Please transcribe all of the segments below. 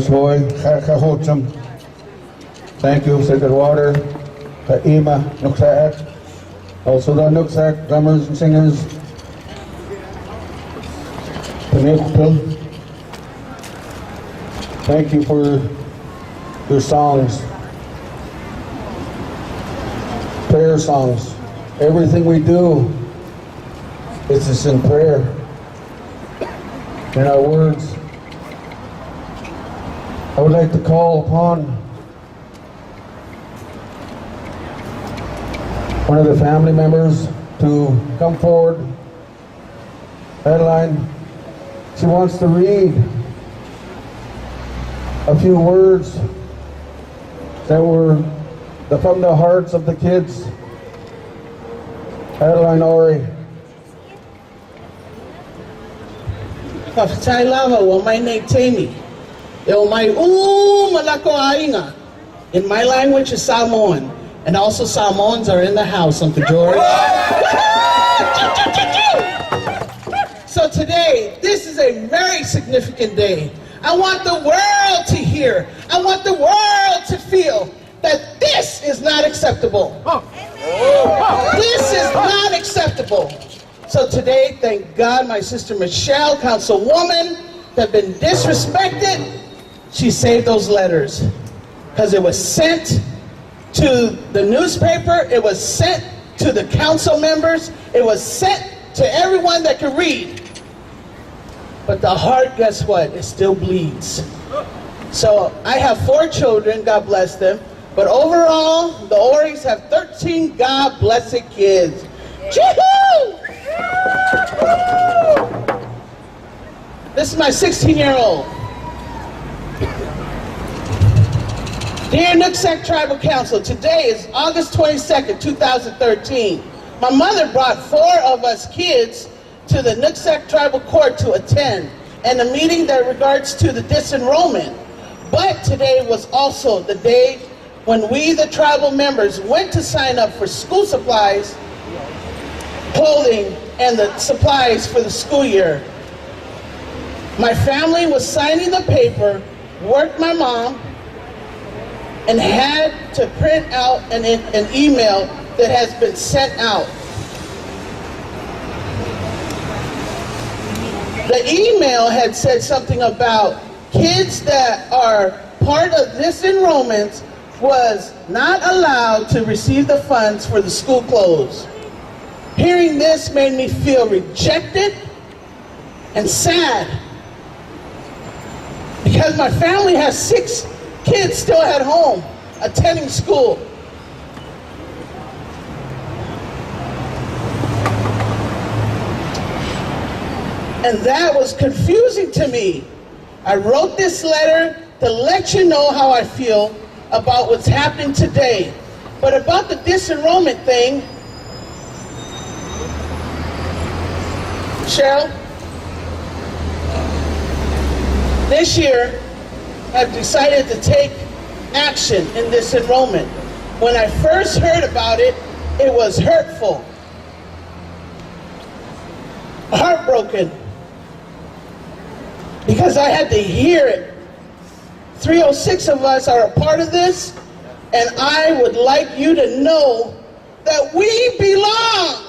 Hoy, Hocham. Thank you, Sacred Water, Ima, Nooksack. Also the Nooksack drummers and singers. Thank you for your songs, prayer songs. Everything we do is just in prayer, in our words. I would like to call upon one of the family members to come forward. Adeline, she wants to read a few words that were from the hearts of the kids. Adeline Ori. Pafatay lava wa may naitemi. Yo may malako ainga. In my language is Samoan. And also Samoans are in the house, Uncle George. So today, this is a very significant day. I want the world to hear. I want the world to feel that this is not acceptable. This is not acceptable. So today, thank God, my sister Michelle, councilwoman, have been disrespected. She saved those letters because it was sent to the newspaper, it was sent to the council members, it was sent to everyone that could read. But the heart, guess what? It still bleeds. So I have 4 children, God bless them. But overall, the Oris have 13 God blessed kids. Chee-hoo! This is my 16-year-old. Dear Nooksack Tribal Council, today is August 22nd, 2013. My mother brought 4 of us kids to the Nooksack Tribal Court to attend, and a meeting that regards to the disenrollment. But today was also the day when we, the tribal members, went to sign up for school supplies, clothing, and the supplies for the school year. My family was signing the paper, worked my mom, and had to print out an email that has been sent out. The email had said something about kids that are part of this enrollment was not allowed to receive the funds for the school clothes. Hearing this made me feel rejected and sad because my family has 6 kids still at home attending school. And that was confusing to me. I wrote this letter to let you know how I feel about what's happening today. But about the disenrollment thing, Cheryl, this year I've decided to take action in this enrollment. When I first heard about it, it was hurtful, heartbroken, because I had to hear it. 306 of us are a part of this, and I would like you to know that we belong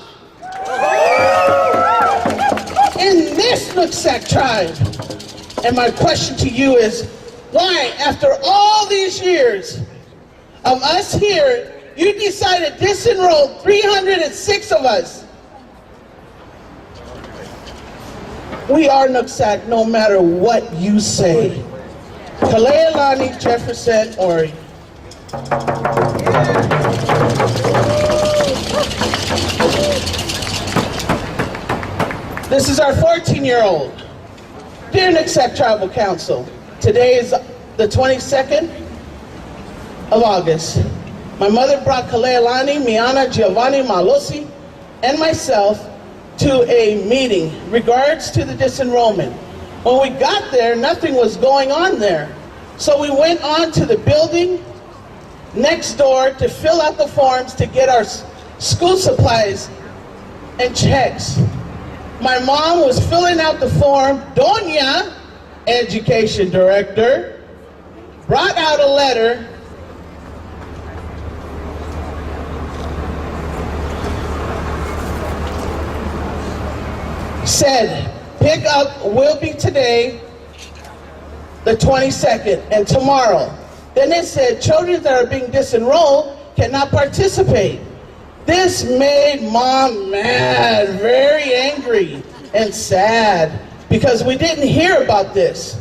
in this Nooksack tribe. And my question to you is, why, after all these years of us here, you decided to disenroll 306 of us? We are Nooksack no matter what you say. Kalealani, Jefferson, Ori. This is our 14-year-old. Dear Nooksack Tribal Council, today is the 22nd of August. My mother brought Kalealani, Miana, Giovanni, Malosi, and myself to a meeting regards to the disenrollment. When we got there, nothing was going on there. So we went on to the building next door to fill out the forms to get our school supplies and checks. My mom was filling out the form. Doña, Education Director, brought out a letter said, pick up will be today, the 22nd, and tomorrow. Then it said children that are being disenrolled cannot participate. This made Mom mad, very angry and sad, because we didn't hear about this.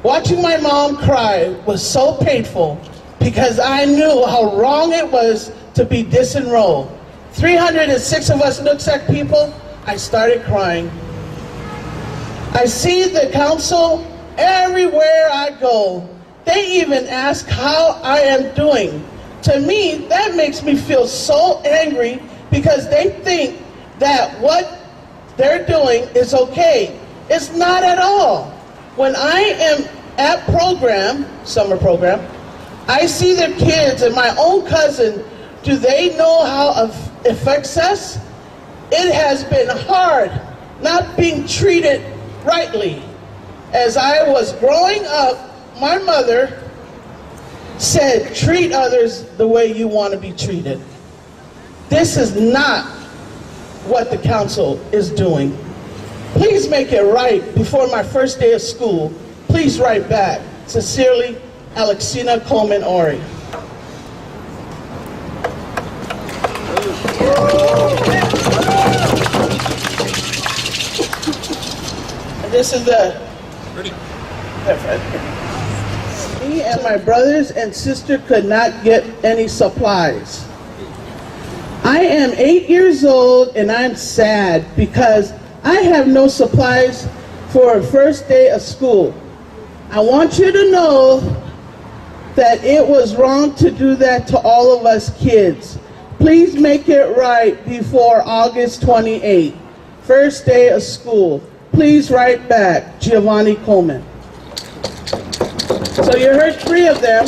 Watching my mom cry was so painful because I knew how wrong it was to be disenrolled. 306 of us Nooksack people, I started crying. I see the council everywhere I go. They even ask how I am doing. To me, that makes me feel so angry because they think that what they're doing is okay. It's not at all. When I am at summer program, I see the kids and my own cousin, do they know how it affects us? It has been hard not being treated rightly. As I was growing up, my mother said, treat others the way you want to be treated. This is not what the council is doing. Please make it right before my first day of school. Please write back. Sincerely, Alexina Coleman Ori. And this is the... Me and my brothers and sister could not get any supplies. I am 8 years old and I'm sad because I have no supplies for a first day of school. I want you to know that it was wrong to do that to all of us kids. Please make it right before August 28th, first day of school. Please write back, Giovanni Coleman. So you heard 3 of them.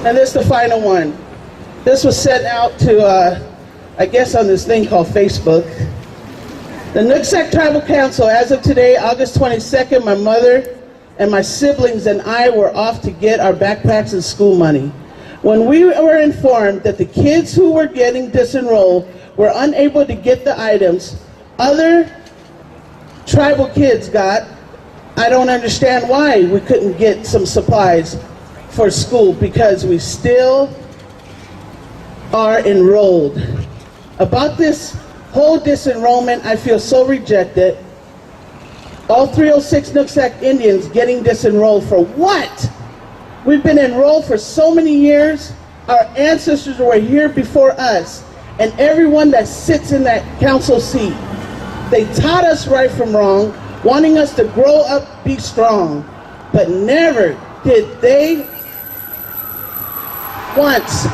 And this is the final one. This was sent out to, I guess on this thing called Facebook. The Nooksack Tribal Council, as of today, August 22nd, my mother and my siblings and I were off to get our backpacks and school money. When we were informed that the kids who were getting disenrolled were unable to get the items other tribal kids got, I don't understand why we couldn't get some supplies for school, because we still are enrolled. About this whole disenrollment, I feel so rejected. All 306 Nooksack Indians getting disenrolled for what? We've been enrolled for so many years. Our ancestors were here before us, and everyone that sits in that council seat, they taught us right from wrong, wanting us to grow up, be strong. But never did they once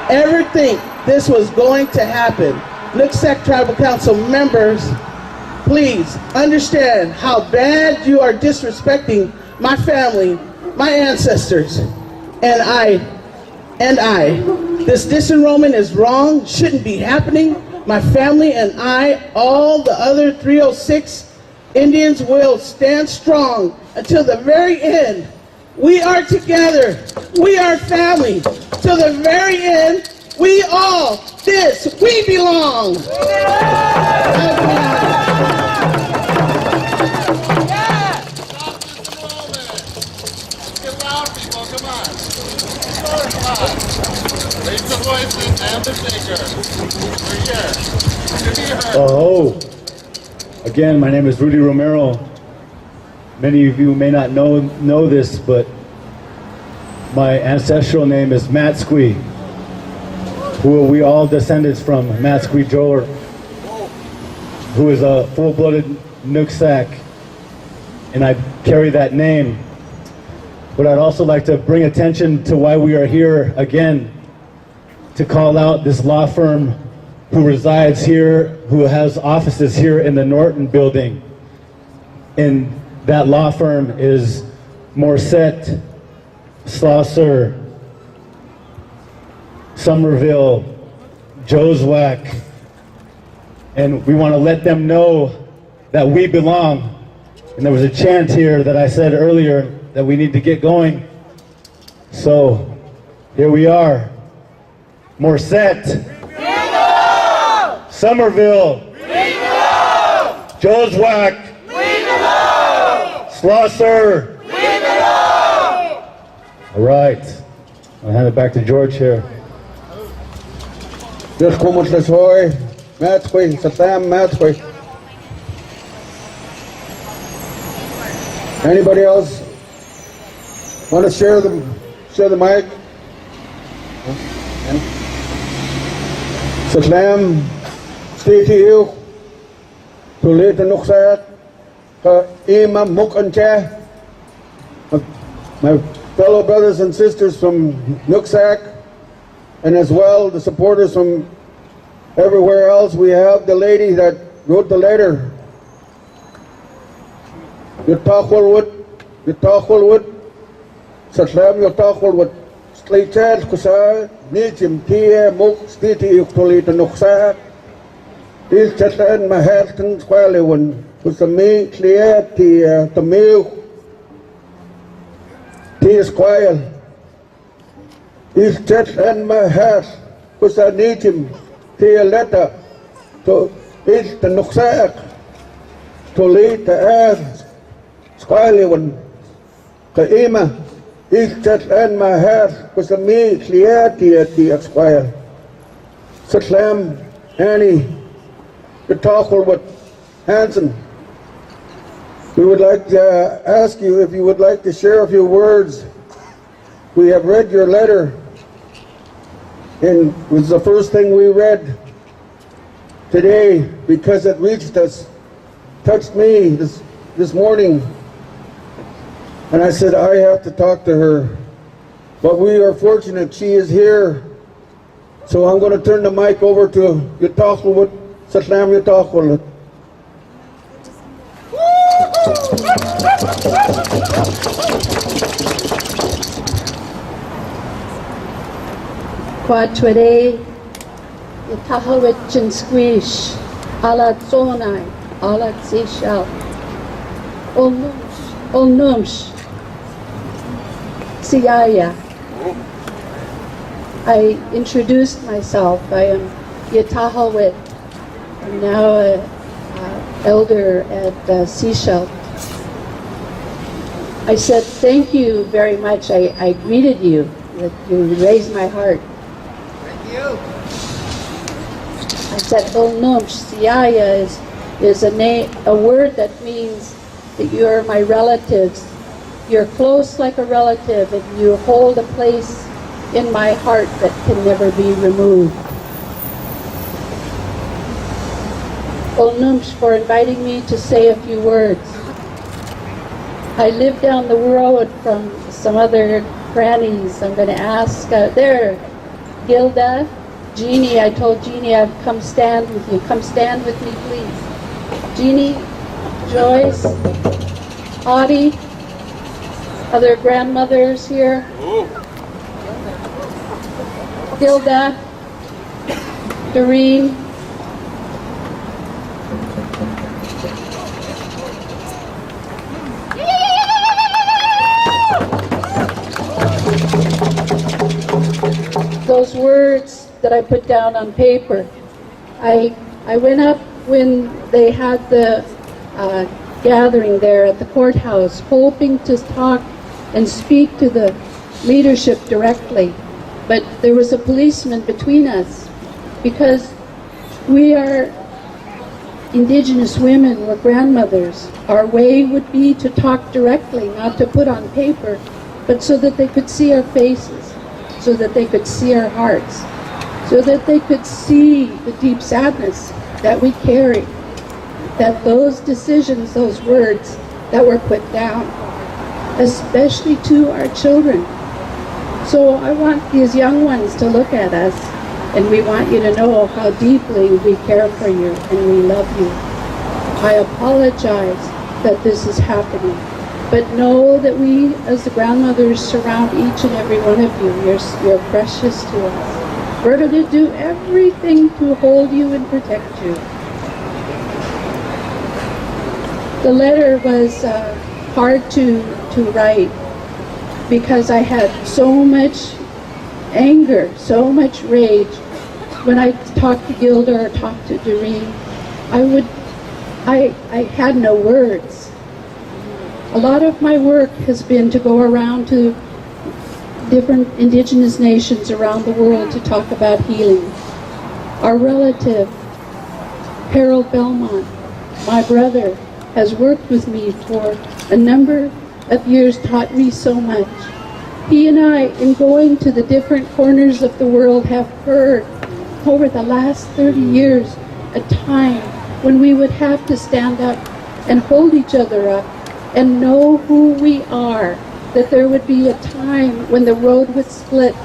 ever think this was going to happen. Nooksack Tribal Council members, please understand how bad you are disrespecting my family, my ancestors, and I. This disenrollment is wrong, shouldn't be happening. My family and I, all the other 306 Indians will stand strong until the very end. We are together. We are family. Till the very end, we all, we belong. Get loud, people, come on. Raise the voices and the shaker. We're here. To be heard. Oh, again, my name is Rudy Romero. Many of you may not know this, but my ancestral name is Matt Squee, who we all descendants from. Matt Squee Joler, who is a full-blooded Nooksack, and I carry that name. But I'd also like to bring attention to why we are here again, to call out this law firm who resides here, who has offices here in the Norton building. And that law firm is Morissette, Slaucer, Somerville, Nooksack, and we want to let them know that we belong. And there was a chant here that I said earlier that we need to get going. So here we are. Morset, Somerville, Nooksack, Schlosser. All right, I'll hand it back to George here. Dus kom ons dus hoor. Maatschappij, Satam, Maatschappij. Anybody else want to share the mic? Satam, Steve Hill, Tulita Nooksack, Ima Muk and Cha, my fellow brothers and sisters from Nooksack, and as well the supporters from everywhere else. We have the lady that wrote the letter. Yotachwalwood, Satlam Yotachwalwood, Slaychat Kusa, Nichim Tia, Muk, Stiti Uktolita Nooksack, This Chatlan Mahatkan Squalewan, Kusami, Clear, Tia, Tamil, Tia Squale. This Chatlan Mahat, Kusanichim, Tia Letter, to is the Nooksack, to lead the earth. Squalewan, Kaima, is Chatlan Mahat, Kusami, Clear, Tia Squale. Satlam, Annie, to talk with Hanson. We would like to ask you if you would like to share a few words. We have read your letter, and it was the first thing we read today because it reached us, touched me this morning. And I said, I have to talk to her. But we are fortunate she is here. So I'm going to turn the mic over to Yotachwalwood, Satlam Yotachwalwood. Quatwere, Yotachwalwood Squish, Alat Zonai, Alat Sishal, Olnumsh, Siaya. I introduced myself. I am Yotachwalwood. I'm now an elder at Seychelles. I said, thank you very much. I greeted you, that you raised my heart. Thank you. I said, Olnumsh, Siaya is a word that means that you are my relatives. You're close like a relative, and you hold a place in my heart that can never be removed. Olnumsh for inviting me to say a few words. I live down the road from some other grannies. I'm going to ask, there, Gilda, Jeannie, I told Jeannie I'd come stand with you. Come stand with me, please. Jeannie, Joyce, Audie, other grandmothers here. Gilda, Doreen, those words that I put down on paper. I went up when they had the gathering there at the courthouse, hoping to talk and speak to the leadership directly. But there was a policeman between us because we are Indigenous women, we're grandmothers. Our way would be to talk directly, not to put on paper, but so that they could see our faces, so that they could see our hearts, so that they could see the deep sadness that we carry, that those decisions, those words that were put down, especially to our children. So I want these young ones to look at us, and we want you to know how deeply we care for you and we love you. I apologize that this is happening, but know that we as the grandmothers surround each and every one of you. You're precious to us. We're going to do everything to hold you and protect you. The letter was hard to write because I had so much anger, so much rage. When I talked to Gilda or talked to Doreen, I had no words. A lot of my work has been to go around to different indigenous nations around the world to talk about healing. Our relative, Harold Belmont, my brother, has worked with me for a number of years, taught me so much. He and I, in going to the different corners of the world, have heard over the last 30 years a time when we would have to stand up and hold each other up and know who we are, that there would be a time when the road would split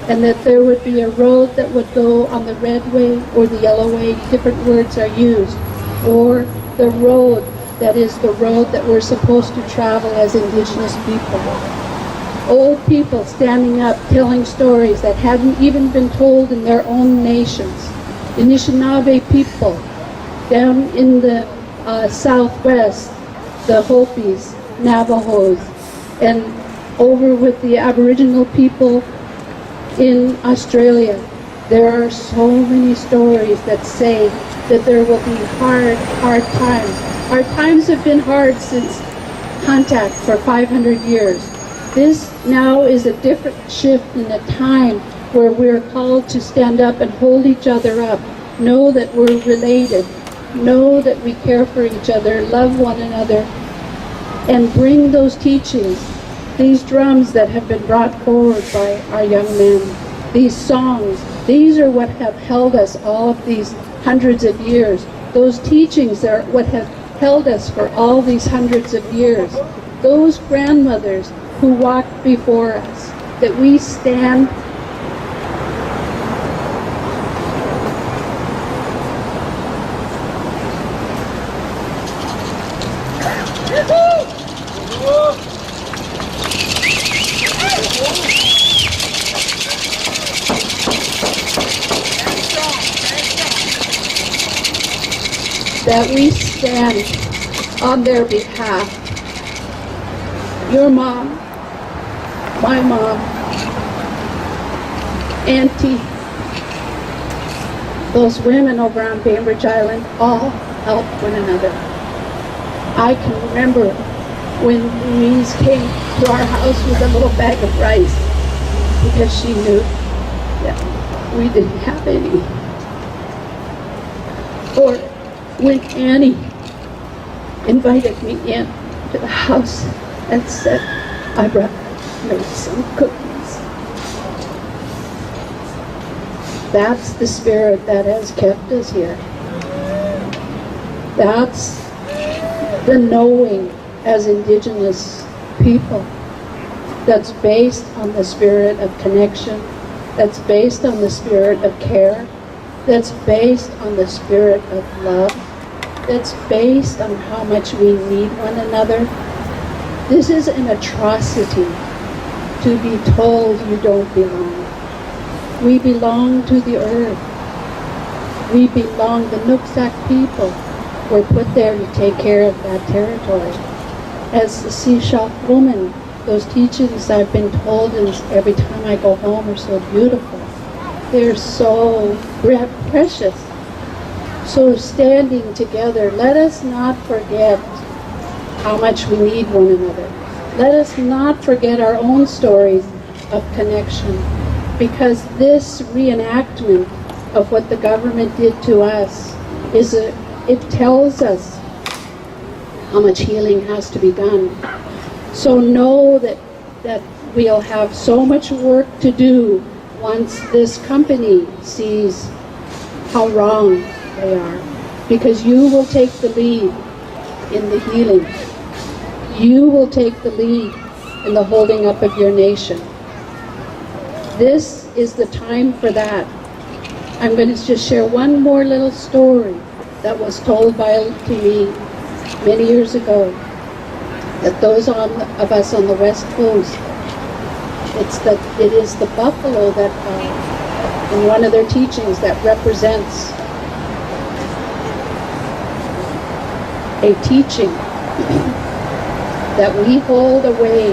and that there would be a road that would go on the red way or the yellow way, different words are used, or the road that is the road that we're supposed to travel as Indigenous people. Old people standing up telling stories that hadn't even been told in their own nations. Anishinaabe people down in the southwest, the Hopis, Navajos, and over with the Aboriginal people in Australia. There are so many stories that say that there will be hard times. Our times have been hard since contact for 500 years. This now is a different shift in a time where we're called to stand up and hold each other up, know that we're related, know that we care for each other, love one another, and bring those teachings, these drums that have been brought forward by our young men, these songs, these are what have held us all of these hundreds of years. Those teachings are what have held us for all these hundreds of years. Those grandmothers who walked before us, that we stand that we stand on their behalf. Your mom, my mom, Auntie, those women over on Bainbridge Island all helped one another. I can remember when Louise came to our house with a little bag of rice because she knew that we didn't have any. Or when Annie invited me in to the house and said, I brought made some cookies. That's the spirit that has kept us here. That's the knowing as Indigenous people that's based on the spirit of connection, that's based on the spirit of care, that's based on the spirit of love, that's based on how much we need one another. This is an atrocity to be told you don't belong. We belong to the earth. We belong, the Nooksack people were put there to take care of that territory. As the Seashell woman, those teachings I've been told and every time I go home are so beautiful. They're so precious. So standing together, let us not forget how much we need one another. Let us not forget our own stories of connection, because this reenactment of what the government did to us it tells us how much healing has to be done. So know that we'll have so much work to do once this company sees how wrong they are, because you will take the lead in the healing. You will take the lead in the holding up of your nation. This is the time for that. I'm going to just share one more little story that was told to me many years ago, that those of us on the West Coast, it is the buffalo that in one of their teachings that represents a teaching that we hold a way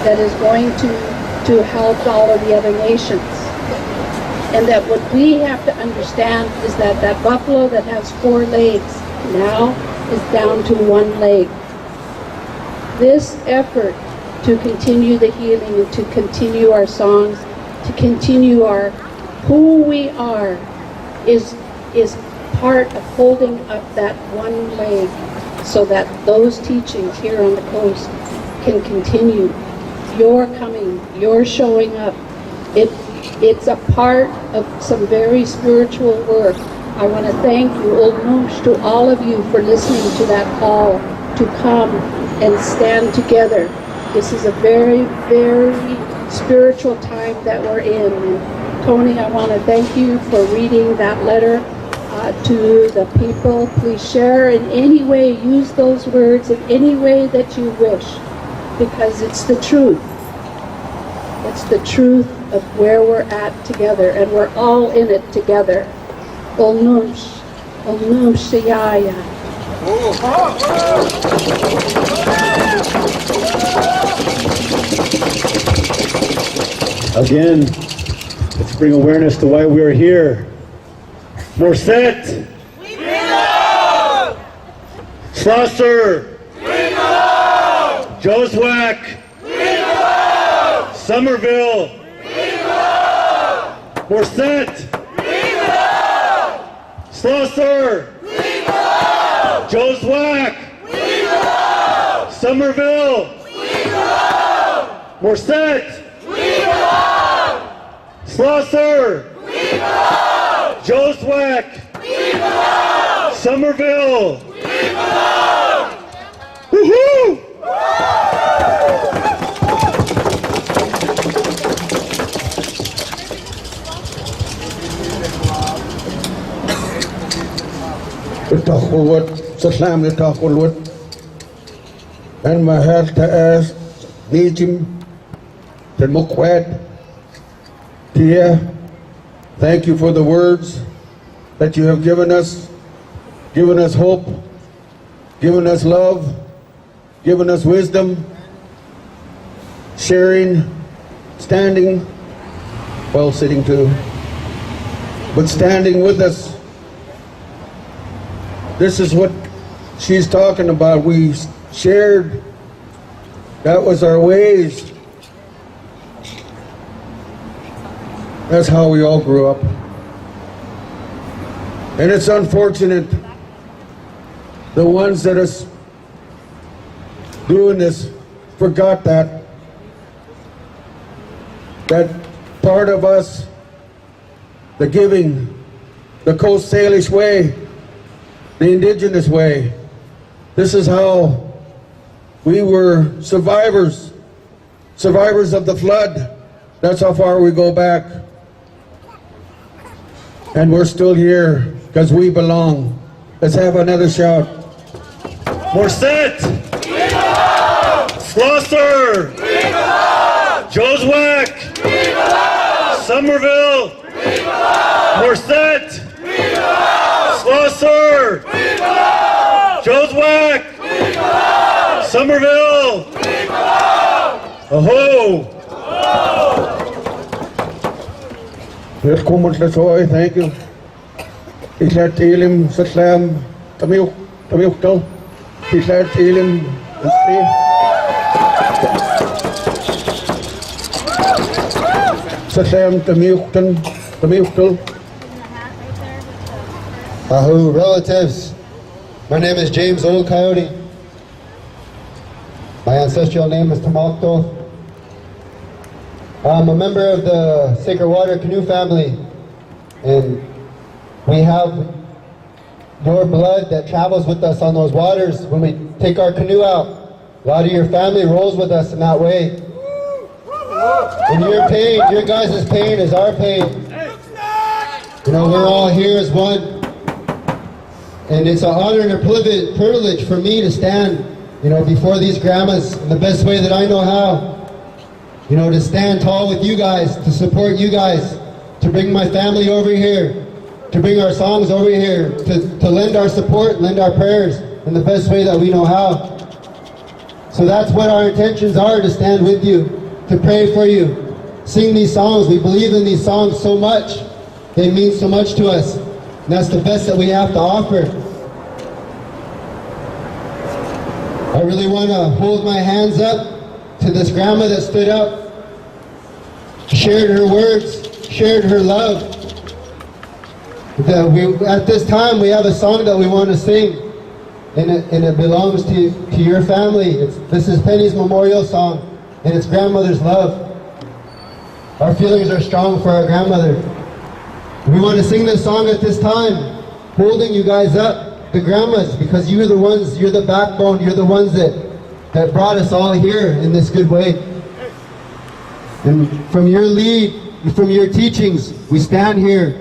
that is going to help all of the other nations. And that what we have to understand is that that buffalo that has 4 legs now is down to 1 leg. This effort to continue the healing and to continue our songs, to continue our who we are is part of holding up that 1 leg so that those teachings here on the coast can continue. Your coming, your showing up, it's a part of some very spiritual work. I want to thank you, Old Noosh, to all of you for listening to that call to come and stand together. This is a very, very spiritual time that we're in. And Tony, I want to thank you for reading that letter to the people. Please share in any way, use those words in any way that you wish, because it's the truth. It's the truth of where we're at together, and we're all in it together. Ol Noosh Siyaya. Again, let's bring awareness to why we are here. Morset! We belong! Schlosser! We belong! Joswack! We belong! Somerville! We belong! Morset! We belong! Schlosser! We belong! Joswack! We belong! Somerville! We belong! Morset! We belong! Schlosser! We belong! Joswack! We belong! Somerville! We belong! Woohoo! Itakulwat sa Islam itakulwat and mahal taas nijim the mukwad Tia. Thank you for the words that you have given us hope, given us love, given us wisdom, sharing, standing, well, sitting too, but standing with us. This is what she's talking about. We shared. That was our ways. That's how we all grew up. And it's unfortunate the ones that are doing this forgot that part of us, the giving, the Coast Salish way, the indigenous way. This is how we were survivors of the flood. That's how far we go back. And we're still here because we belong. Let's have another shout. Morset! We belong! Schlosser! We belong! Joswack! We belong! Somerville! We belong! Morset! We belong! Schlosser! We belong! Joswack! We belong! Somerville! We belong! Aho! Here's Kumut Lasoy, thank you. Islat Ilim Satlam Tamil. Islat Ilim Satlam Tamil. Ahu, relatives. My name is James Old Coyote. My ancestral name is Tamakto. I'm a member of the Sacred Water Canoe family, and we have your blood that travels with us on those waters when we take our canoe out. A lot of your family rolls with us in that way. And your pain, your guys' pain is our pain. You know, we're all here as one. And it's an honor and a privilege for me to stand, you know, before these grandmas in the best way that I know how. You know, to stand tall with you guys, to support you guys, to bring my family over here, to bring our songs over here, to lend our support, lend our prayers in the best way that we know how. So that's what our intentions are, to stand with you, to pray for you, sing these songs. We believe in these songs so much. They mean so much to us. And that's the best that we have to offer. I really want to hold my hands up to this grandma that stood up, shared her words, shared her love. At this time, we have a song that we want to sing, and it belongs to your family. This is Penny's memorial song, and it's grandmother's love. Our feelings are strong for our grandmother. We want to sing this song at this time, holding you guys up, the grandmas, because you're the ones, you're the backbone, you're the ones that brought us all here in this good way. And from your lead, from your teachings, we stand here,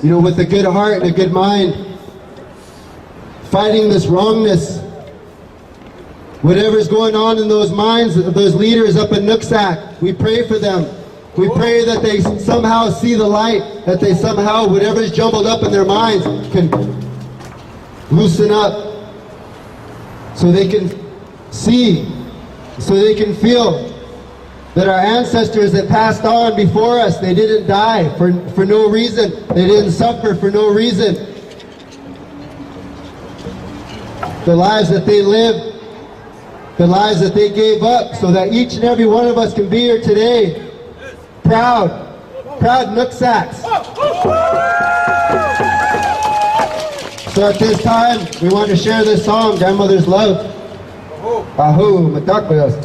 with a good heart and a good mind, fighting this wrongness. Whatever's going on in those minds of those leaders up in Nooksack, we pray for them. We pray that they somehow see the light, that they somehow, whatever's jumbled up in their minds, can loosen up, so they can see, so they can feel that our ancestors that passed on before us, they didn't die for no reason. They didn't suffer for no reason. The lives that they lived, the lives that they gave up, so that each and every one of us can be here today, proud Nooksacks. So at this time, we want to share this song, Grandmother's Love. Ahu, matakwas.